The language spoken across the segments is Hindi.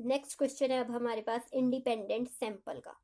नेक्स्ट क्वेश्चन है अब हमारे पास इंडिपेंडेंट सैंपल का।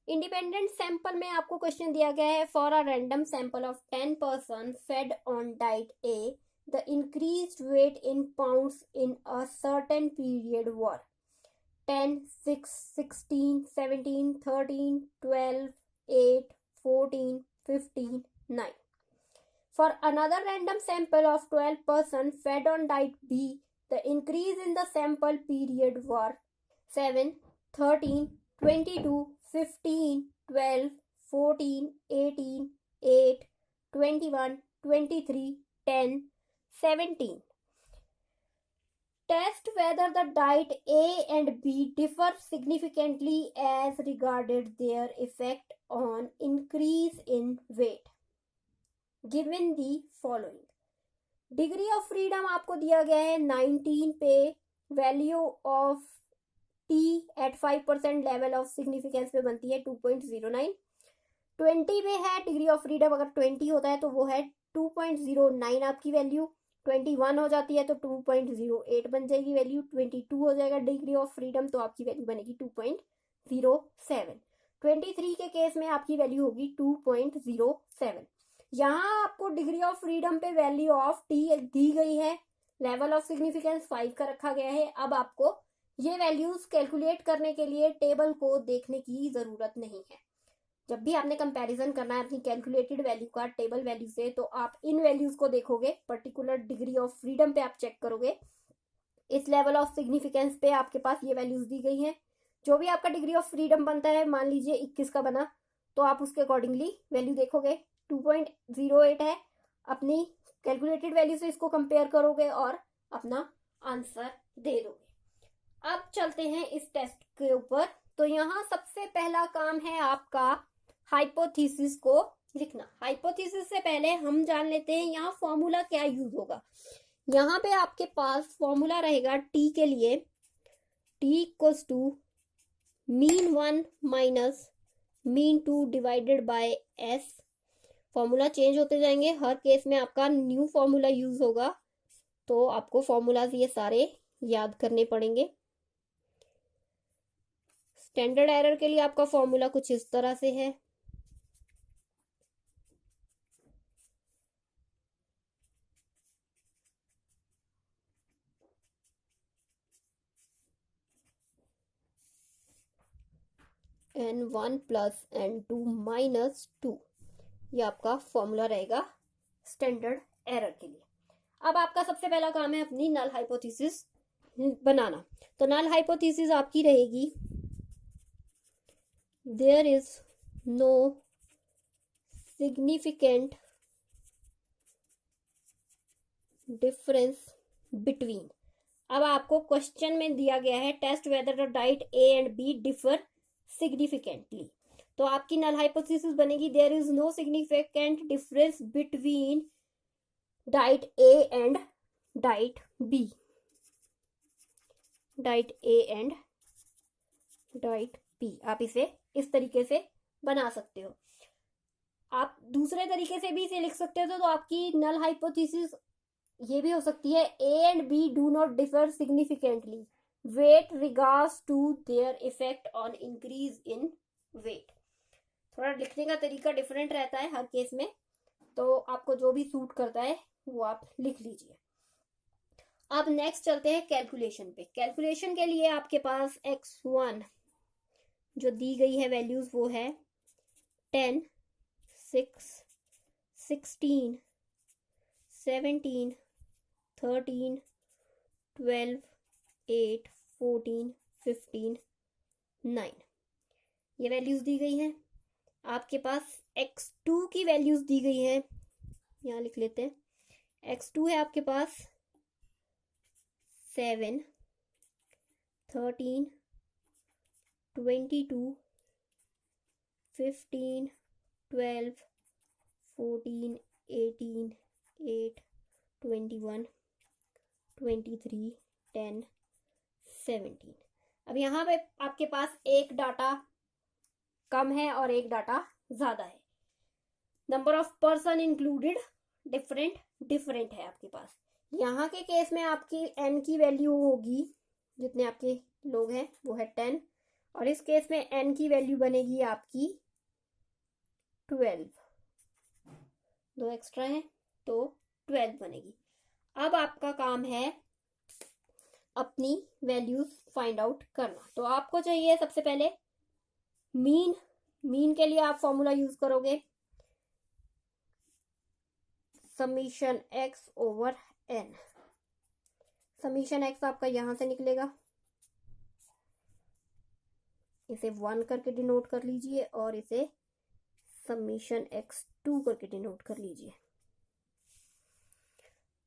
इंडिपेंडेंट सैंपल में आपको क्वेश्चन दिया गया है, for a random sample of 10 person fed on diet A the increased weight in pounds in a certain period were 10, 6, 16, 17, 13, 12, 8, 14, 15, 9. For another random sample of 12 person fed on diet B, the increase in the sample period were 7, 13, 22, 15, 12, 14, 18, 8, 21, 23, 10, 17. Test whether the diet A and B differ significantly as regarded their effect on increase in weight. Given the following. Degree of freedom आपको दिया गया है 19 पे, value of T at 5% level of significance पे बनती है 2.09. 20 पे है डिग्री ऑफ फ्रीडम, अगर 20 होता है तो वो है 2.09 आपकी वैल्यू. 21 हो जाती है तो 2.08 बन जाएगी वैल्यू. 22 हो जाएगा डिग्री ऑफ फ्रीडम तो आपकी वैल्यू बनेगी 2.07. 23 के केस में आपकी वैल्यू होगी 2.07. यहाँ आपको डिग्री ऑफ फ्रीडम पे वैल्यू ऑफ टी दी गई है, लेवल ऑफ सिग्निफिकेंस 5 का रखा गया है. अब आपको ये वैल्यूज कैलकुलेट करने के लिए टेबल को देखने की जरूरत नहीं है. जब भी आपने कंपैरिजन करना है अपनी कैलकुलेटेड वैल्यू का टेबल वैल्यू से, तो आप इन वैल्यूज को देखोगे, पर्टिकुलर डिग्री ऑफ फ्रीडम पे आप चेक करोगे. इस लेवल ऑफ सिग्निफिकेंस पे आपके पास ये वैल्यूज दी गई हैं. जो भी आपका डिग्री ऑफ फ्रीडम बनता है, मान लीजिए 21 का बना, तो आप उसके अकॉर्डिंगली वैल्यू देखोगे. 2.08 है, अपनी कैलकुलेटेड वैल्यू से इसको कंपेयर करोगे और अपना आंसर दे दोगे. अब चलते हैं इस टेस्ट के ऊपर. तो यहाँ सबसे पहला काम है आपका हाइपोथेसिस को लिखना. हाइपोथेसिस से पहले हम जान लेते हैं यहाँ फॉर्मूला क्या यूज होगा. यहाँ पे आपके पास फॉर्मूला रहेगा टी के लिए, T equals to mean 1 minus mean 2 divided by S. Formula change होते जाएंगे, हर केस में आपका न्यू फॉर्मूला यूज होगा, तो आपको फॉर्मूलाज ये सारे याद करने पड़ेंगे. स्टैंडर्ड एरर के लिए आपका फॉर्मूला कुछ इस तरह से है. N1 प्लस N2 माइनस 2, ये आपका फॉर्मूला रहेगा स्टैंडर्ड एरर के लिए. अब आपका सबसे पहला काम है अपनी नल हाइपोथेसिस बनाना. तो नल हाइपोथेसिस आपकी रहेगी, there is no significant difference between. अब आपको क्वेश्चन में दिया गया है test whether the diet A and B differ significantly. तो आपकी नल हाइपोथेसिस बनेगी, there is no significant difference between diet A and diet B. Diet A and diet B, आप इसे इस तरीके से बना सकते हो. आप दूसरे तरीके से भी इसे लिख सकते हो. तो आपकी नल हाइपोथेसिस ये भी हो सकती है, A and B do not differ significantly with regards to their effect on increase in weight. थोड़ा लिखने का तरीका डिफरेंट रहता है हर केस में, तो आपको जो भी सूट करता है वो आप लिख लीजिए. अब नेक्स्ट चलते हैं कैलकुलेशन पे. कैलकुलेशन के लिए आपके पास x1 जो दी गई है वैल्यूज वो है 10, 6, 16, 17, 13, 12, 8, 14, 15, 9. ये वैल्यूज दी गई हैं. आपके पास x2 की वैल्यूज दी गई हैं, यहाँ लिख लेते हैं. x2 है आपके पास 7, 13, 22, 15, 12, 14, 18, 8, 21, 23, 10, 17. अब यहाँ पे आपके पास एक डाटा कम है और एक डाटा ज्यादा है. Number of person included different है आपके पास. यहाँ के केस में आपकी n की वैल्यू होगी जितने आपके लोग हैं वो है 10, और इस केस में n की वैल्यू बनेगी आपकी 12, दो एक्स्ट्रा है तो 12 बनेगी। अब आपका काम है अपनी वैल्यूज फाइंड आउट करना। तो आपको चाहिए सबसे पहले मीन। मीन के लिए आप फॉर्मूला यूज करोगे summation x over n। Summation x आपका यहां से निकलेगा, इसे 1 करके डिनोट कर लीजिए और इसे समीशन x2 करके डिनोट कर लीजिए।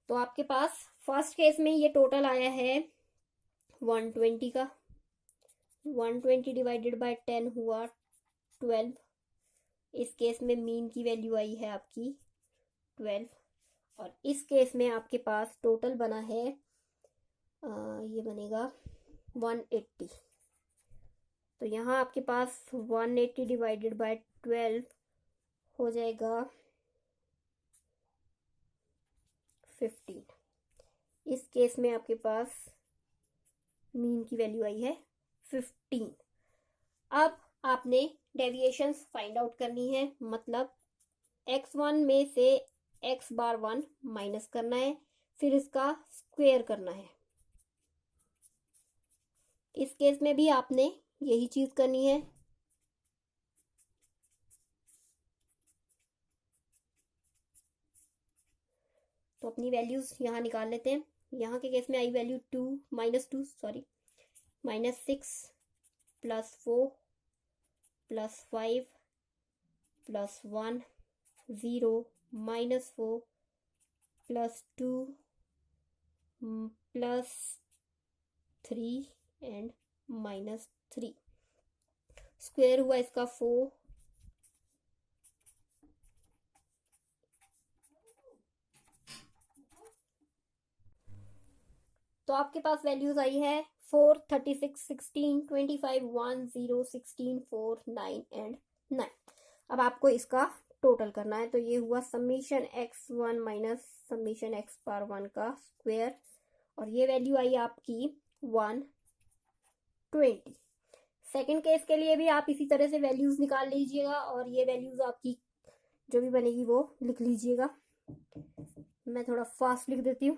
तो आपके पास फर्स्ट केस में ये टोटल आया है 120 का। 120 डिवाइडेड बाय 10 हुआ 12। इस केस में मीन की वैल्यू आई है आपकी 12, और इस केस में आपके पास टोटल बना है ये बनेगा 180। तो यहाँ आपके पास 180 डिवाइडेड बाय 12 हो जाएगा 15। इस केस में आपके पास मीन की वैल्यू आई है 15। अब आपने डेविएशंस फाइंड आउट करनी है, मतलब x1 में से x बार 1 माइनस करना है, फिर इसका स्क्वायर करना है। इस केस में भी आपने यही चीज करनी है। तो अपनी वैल्यूज यहाँ निकाल लेते हैं। यहाँ के केस में आई वैल्यू -6 +4 +5 +1 0 -4 +2 +3 एंड -3। स्क्वायर हुआ इसका 4। तो आपके पास वैल्यूज आई है 4 36 16 25 1 0 16 4 9 एंड 9। अब आपको इसका टोटल करना है। तो ये हुआ summation x1 minus summation x बार 1 का स्क्वायर, और ये वैल्यू आई आपकी 120। सेकेंड केस के लिए भी आप इसी तरह से वैल्यूज निकाल लीजिएगा, और ये वैल्यूज आपकी जो भी बनेगी वो लिख लीजिएगा। मैं थोड़ा फास्ट लिख देती हूँ।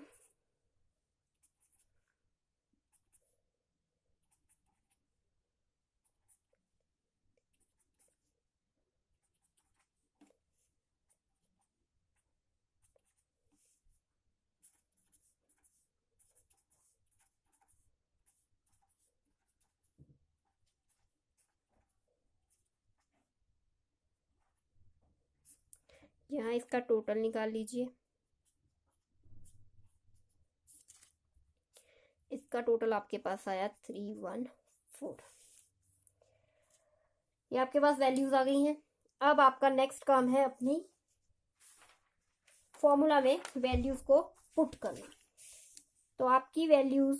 यहाँ इसका टोटल निकाल लीजिए। इसका टोटल आपके पास आया 314। ये आपके पास वैल्यूज आ गई हैं। अब आपका नेक्स्ट काम है अपनी फॉर्मूला में वैल्यूज को पुट करना। तो आपकी वैल्यूज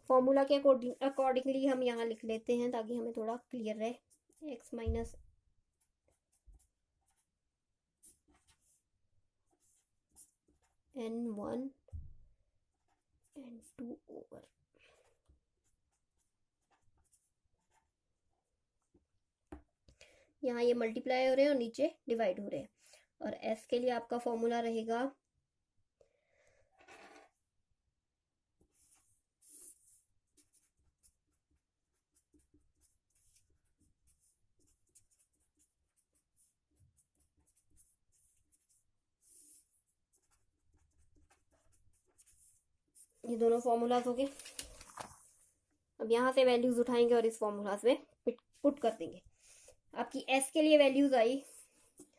फॉर्मूला के अकॉर्डिंगली हम यहाँ लिख लेते हैं ताकि हमें थोड़ा क्लियर रहे। x minus n1 n2 over यहाँ ये मल्टीप्लाई हो रहे हैं और नीचे डिवाइड हो रहे हैं। और s के लिए आपका फॉर्मूला रहेगा ये दोनों फॉर्मूलाज हो गए। अब यहाँ से वैल्यूज उठाएंगे और इस फॉर्मूलाज में पुट कर देंगे। आपकी s के लिए वैल्यूज आई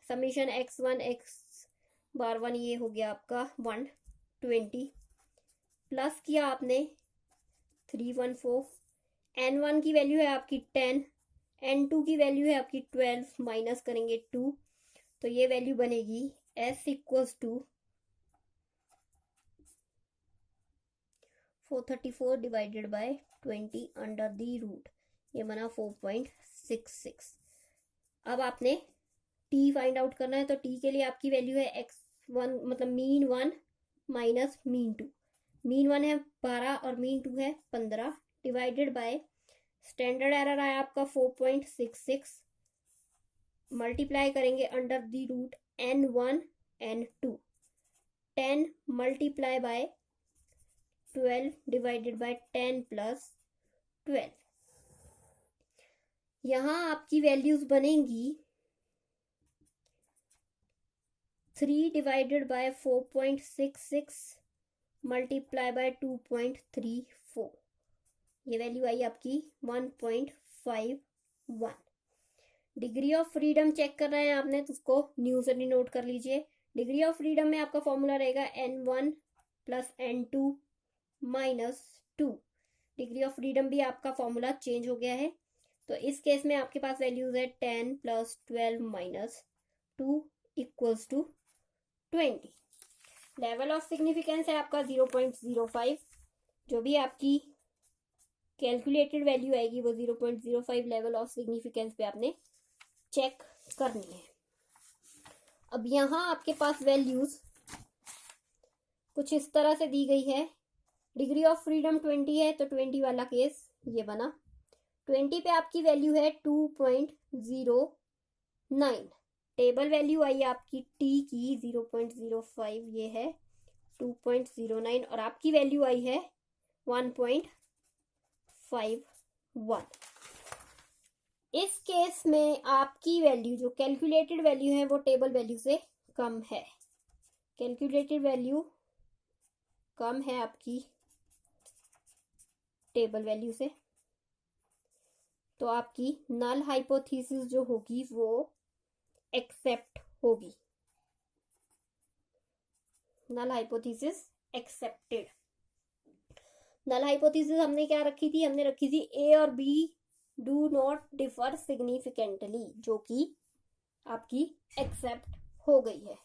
समीशन x1 x बार 1, ये हो गया आपका 120, प्लस किया आपने 314। n1 की वैल्यू है आपकी 10, n2 की वैल्यू है आपकी 12, माइनस करेंगे 2, तो ये वैल्यू बनेगी s equals to 434 divided by 20 under the root, ये बना 4.66। अब आपने t फाइंड आउट करना है। तो t के लिए आपकी वैल्यू है x1 मतलब मीन 1 माइनस मीन 2। मीन 1 है 12 और मीन 2 है 15 डिवाइडेड बाय स्टैंडर्ड एरर आया आपका 4.66, मल्टीप्लाई करेंगे under the root n1 n2, 10 multiply by 12 divided by 10 plus 12। यहां आपकी वैल्यूज बनेंगी 3 डिवाइडेड बाय 4.66 मल्टीप्लाई बाय 2.34, ये वैल्यू आई आपकी 1.51। डिग्री ऑफ फ्रीडम चेक कर रहे हैं आपने तो उसको न्यू से नोट कर लीजिए। डिग्री ऑफ फ्रीडम में आपका फॉर्मूला रहेगा n1 plus n2 minus 2। Degree of freedom भी आपका फॉर्मूला चेंज हो गया है, तो इस केस में आपके पास वैल्यूज है 10 plus 12 minus 2 equals to 20। Level of significance है आपका 0.05, जो भी आपकी कैलकुलेटेड वैल्यू आएगी वो 0.05 लेवल ऑफ सिग्निफिकेंस पे आपने चेक करनी है। अब यहाँ आपके पास वैल्यूज कुछ इस तरह से दी गई है। डिग्री ऑफ फ्रीडम 20 है तो 20 वाला केस ये बना। 20 पे आपकी वैल्यू है 2.09, टेबल वैल्यू आई आपकी टी की 0.05, ये है 2.09 और आपकी वैल्यू आई है 1.51। इस केस में आपकी वैल्यू जो कैलकुलेटेड वैल्यू है वो टेबल वैल्यू से कम है। कैलकुलेटेड वैल्यू कम है आपकी टेबल वैल्यू से, तो आपकी नल हाइपोथेसिस जो होगी वो एक्सेप्ट होगी। Null hypothesis accepted. Null hypothesis हमने क्या रखी थी, हमने रखी थी ए और B do not differ significantly, जो कि आपकी एक्सेप्ट हो गई है।